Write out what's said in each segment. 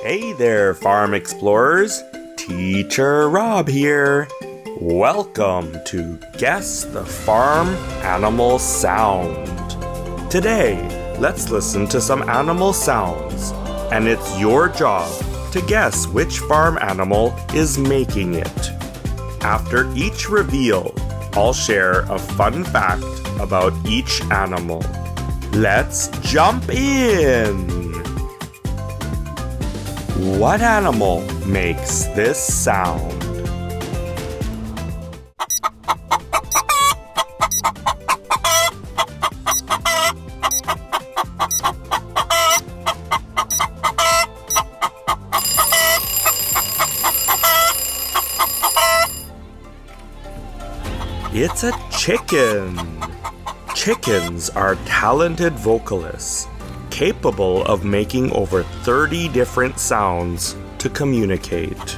Hey there, farm explorers! Teacher Rob here. Welcome to Guess the Farm Animal Sound. Today, let's listen to some animal sounds, and it's your job to guess which farm animal is making it. After each reveal, I'll share a fun fact about each animal. Let's jump in! What animal makes this sound? It's a chicken. Chickens are talented vocalists, capable of making over 30 different sounds to communicate.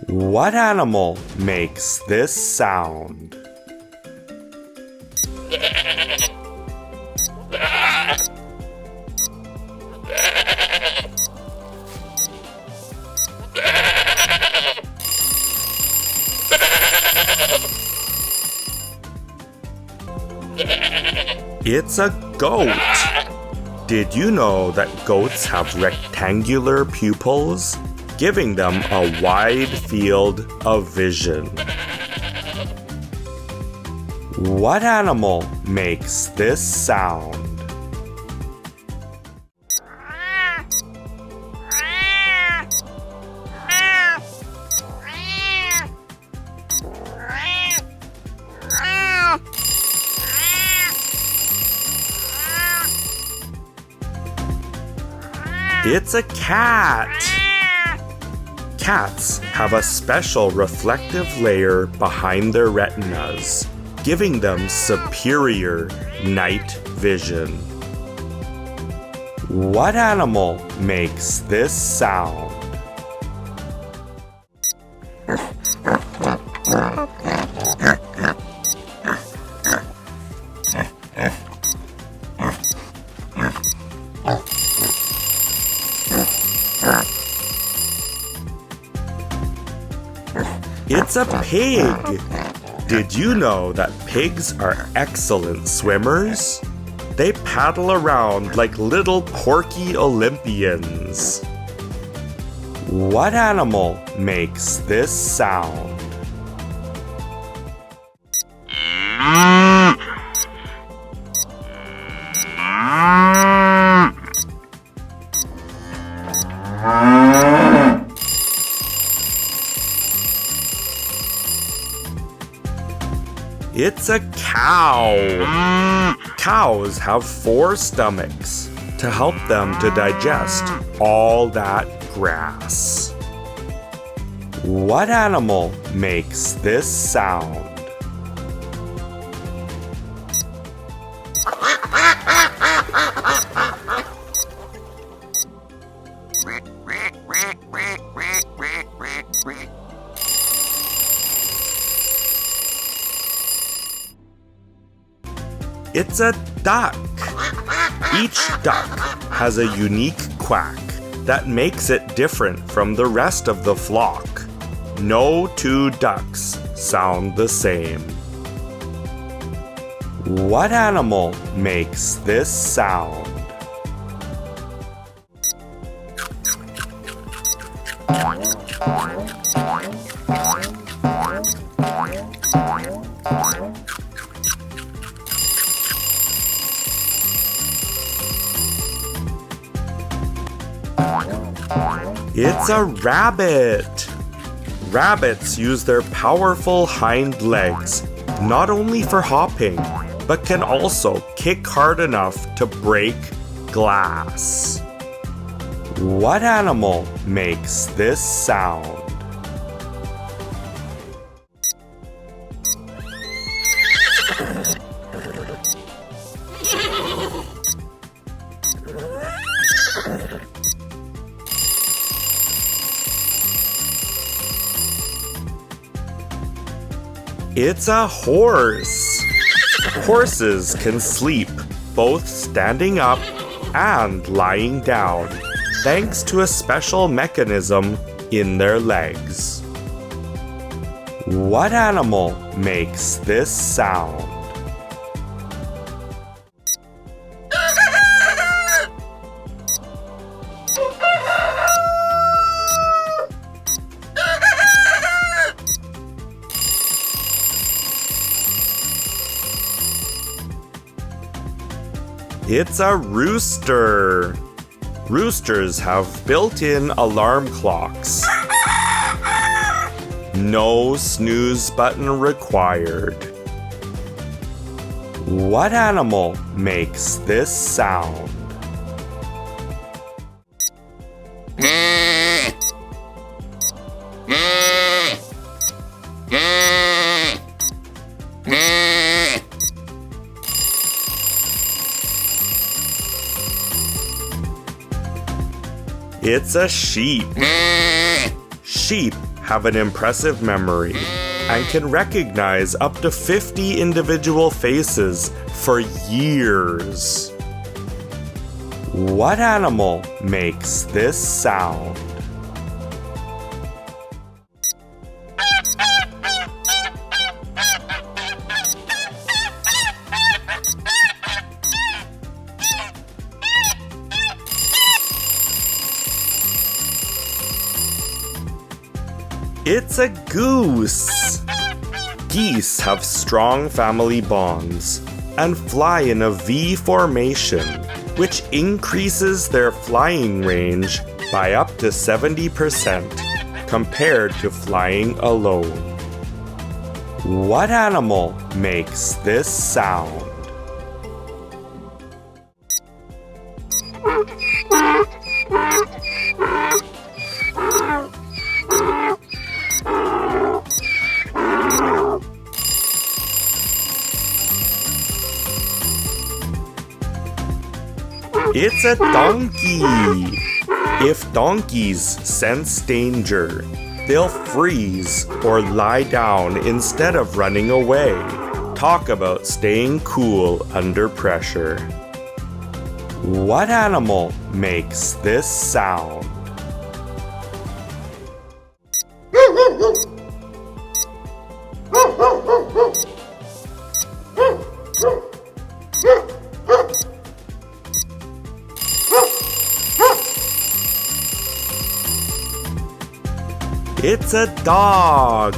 What animal makes this sound? It's a goat. Did you know that goats have rectangular pupils, giving them a wide field of vision? What animal makes this sound? It's a cat! Cats have a special reflective layer behind their retinas, giving them superior night vision. What animal makes this sound? It's a pig! Did you know that pigs are excellent swimmers? They paddle around like little porky Olympians. What animal makes this sound? It's a cow. Cows have 4 stomachs to help them to digest all that grass. What animal makes this sound? It's a duck. Each duck has a unique quack that makes it different from the rest of the flock. No 2 ducks sound the same. What animal makes this sound? It's a rabbit. Rabbits use their powerful hind legs not only for hopping, but can also kick hard enough to break glass. What animal makes this sound? It's a horse. Horses can sleep both standing up and lying down, thanks to a special mechanism in their legs. What animal makes this sound? It's a rooster. Roosters have built-in alarm clocks. No snooze button required. What animal makes this sound? It's a sheep. Sheep have an impressive memory and can recognize up to 50 individual faces for years. What animal makes this sound? It's a goose. Geese have strong family bonds and fly in a V formation, which increases their flying range by up to 70% compared to flying alone. What animal makes this sound? It's a donkey! If donkeys sense danger, they'll freeze or lie down instead of running away. Talk about staying cool under pressure. What animal makes this sound? It's a dog!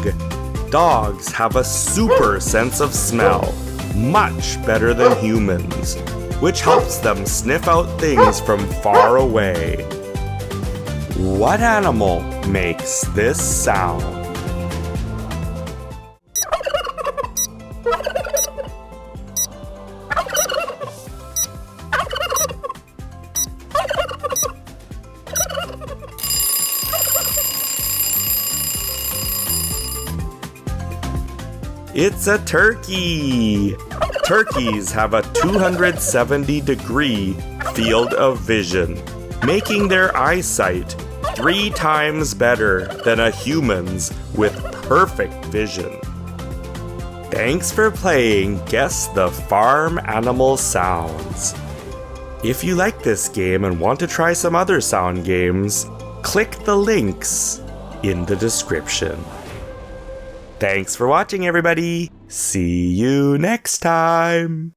Dogs have a super sense of smell, much better than humans, which helps them sniff out things from far away. What animal makes this sound? It's a turkey! Turkeys have a 270-degree field of vision, making their eyesight 3 times better than a human's with perfect vision. Thanks for playing Guess the Farm Animal Sounds. If you like this game and want to try some other sound games, click the links in the description. Thanks for watching, everybody. See you next time.